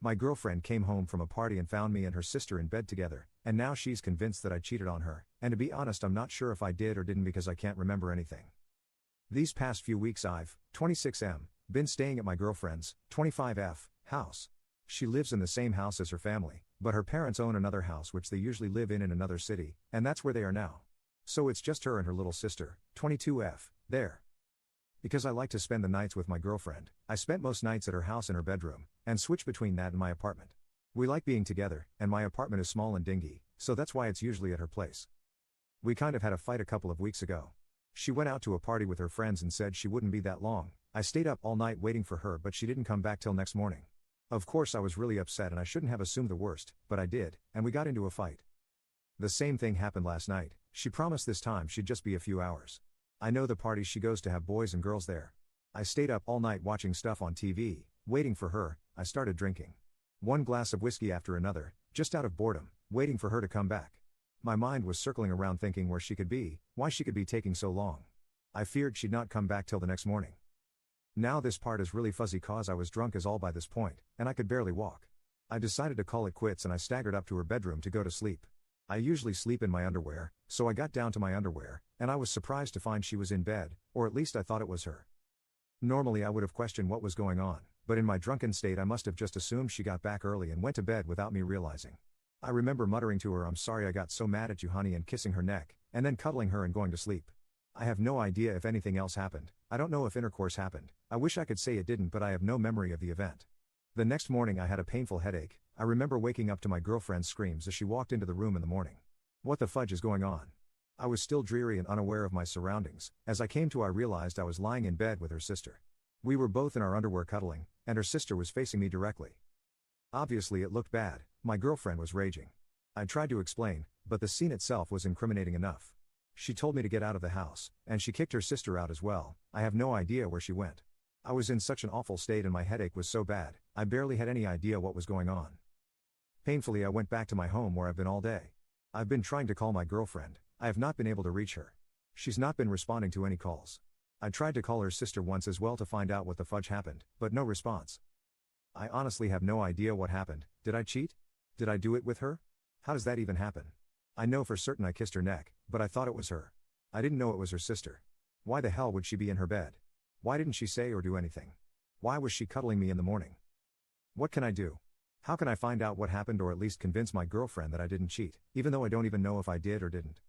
My girlfriend came home from a party and found me and her sister in bed together, and now she's convinced that I cheated on her, and to be honest I'm not sure if I did or didn't because I can't remember anything. These past few weeks I've, 26M, been staying at my girlfriend's, 25F, house. She lives in the same house as her family, but her parents own another house which they usually live in another city, and that's where they are now. So it's just her and her little sister, 22F, there. Because I like to spend the nights with my girlfriend, I spent most nights at her house in her bedroom, and switch between that and my apartment. We like being together, and my apartment is small and dingy, so that's why it's usually at her place. We kind of had a fight a couple of weeks ago. She went out to a party with her friends and said she wouldn't be that long. I stayed up all night waiting for her but she didn't come back till next morning. Of course I was really upset and I shouldn't have assumed the worst, but I did, and we got into a fight. The same thing happened last night. She promised this time she'd just be a few hours. I know the parties she goes to have boys and girls there. I stayed up all night watching stuff on TV, waiting for her. I started drinking one glass of whiskey after another, just out of boredom, waiting for her to come back. My mind was circling around thinking where she could be, why she could be taking so long. I feared she'd not come back till the next morning. Now this part is really fuzzy cause I was drunk as all by this point, and I could barely walk. I decided to call it quits and I staggered up to her bedroom to go to sleep. I usually sleep in my underwear, so I got down to my underwear, and I was surprised to find she was in bed, or at least I thought it was her. Normally I would have questioned what was going on, but in my drunken state I must have just assumed she got back early and went to bed without me realizing. I remember muttering to her, "I'm sorry I got so mad at you honey," and kissing her neck, and then cuddling her and going to sleep. I have no idea if anything else happened. I don't know if intercourse happened. I wish I could say it didn't, but I have no memory of the event. The next morning I had a painful headache. I remember waking up to my girlfriend's screams as she walked into the room in the morning. What the fudge is going on? I was still dreary and unaware of my surroundings. As I came to I realized I was lying in bed with her sister. We were both in our underwear cuddling, and her sister was facing me directly. Obviously it looked bad. My girlfriend was raging. I tried to explain, but the scene itself was incriminating enough. She told me to get out of the house, and she kicked her sister out as well. I have no idea where she went. I was in such an awful state and my headache was so bad, I barely had any idea what was going on. Painfully I went back to my home where I've been all day. I've been trying to call my girlfriend. I have not been able to reach her. She's not been responding to any calls. I tried to call her sister once as well to find out what the fudge happened, but no response. I honestly have no idea what happened. Did I cheat? Did I do it with her? How does that even happen? I know for certain I kissed her neck, but I thought it was her. I didn't know it was her sister. Why the hell would she be in her bed? Why didn't she say or do anything? Why was she cuddling me in the morning? What can I do? How can I find out what happened or at least convince my girlfriend that I didn't cheat, even though I don't even know if I did or didn't?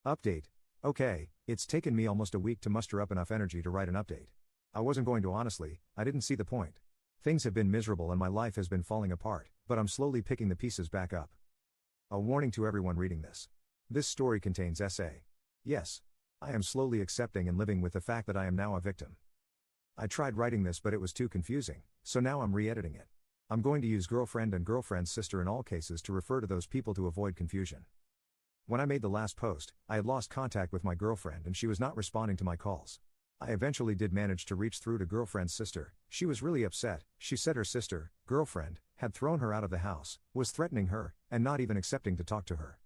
Update. Okay, it's taken me almost a week to muster up enough energy to write an update. I wasn't going to honestly, I didn't see the point. Things have been miserable and my life has been falling apart, but I'm slowly picking the pieces back up. A warning to everyone reading this. This story contains essay. Yes. I am slowly accepting and living with the fact that I am now a victim. I tried writing this but it was too confusing, so now I'm re-editing it. I'm going to use girlfriend and girlfriend's sister in all cases to refer to those people to avoid confusion. When I made the last post, I had lost contact with my girlfriend and she was not responding to my calls. I eventually did manage to reach through to girlfriend's sister. She was really upset. She said her sister, girlfriend, had thrown her out of the house, was threatening her, and not even accepting to talk to her.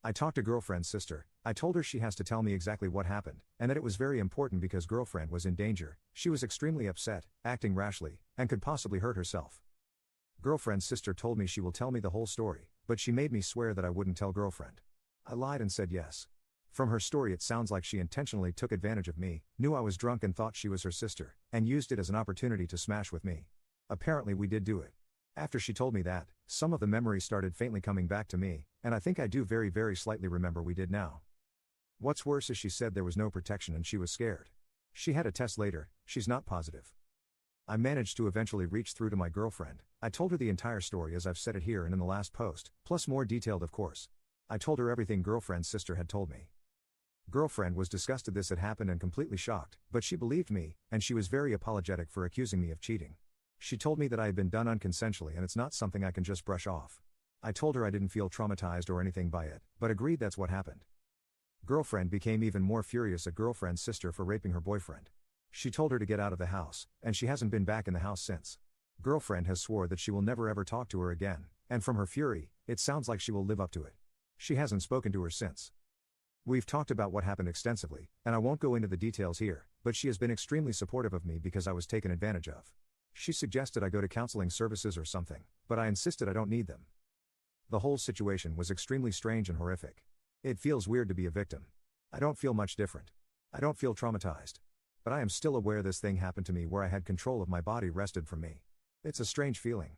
I talked to girlfriend's sister. I told her she has to tell me exactly what happened, and that it was very important because girlfriend was in danger. She was extremely upset, acting rashly, and could possibly hurt herself. Girlfriend's sister told me she will tell me the whole story, but she made me swear that I wouldn't tell girlfriend. I lied and said yes. From her story it sounds like she intentionally took advantage of me, knew I was drunk and thought she was her sister, and used it as an opportunity to smash with me. Apparently we did do it. After she told me that, some of the memories started faintly coming back to me, and I think I do very slightly remember we did now. What's worse is she said there was no protection and she was scared. She had a test later, she's not positive. I managed to eventually reach through to my girlfriend. I told her the entire story as I've said it here and in the last post, plus more detailed of course. I told her everything girlfriend's sister had told me. Girlfriend was disgusted this had happened and completely shocked, but she believed me, and she was very apologetic for accusing me of cheating. She told me that I had been done unconsensually and it's not something I can just brush off. I told her I didn't feel traumatized or anything by it, but agreed that's what happened. Girlfriend became even more furious at girlfriend's sister for raping her boyfriend. She told her to get out of the house, and she hasn't been back in the house since. Girlfriend has swore that she will never ever talk to her again, and from her fury, it sounds like she will live up to it. She hasn't spoken to her since. We've talked about what happened extensively, and I won't go into the details here, but she has been extremely supportive of me because I was taken advantage of. She suggested I go to counseling services or something, but I insisted I don't need them. The whole situation was extremely strange and horrific. It feels weird to be a victim. I don't feel much different. I don't feel traumatized. But I am still aware this thing happened to me where I had control of my body wrested from me. It's a strange feeling.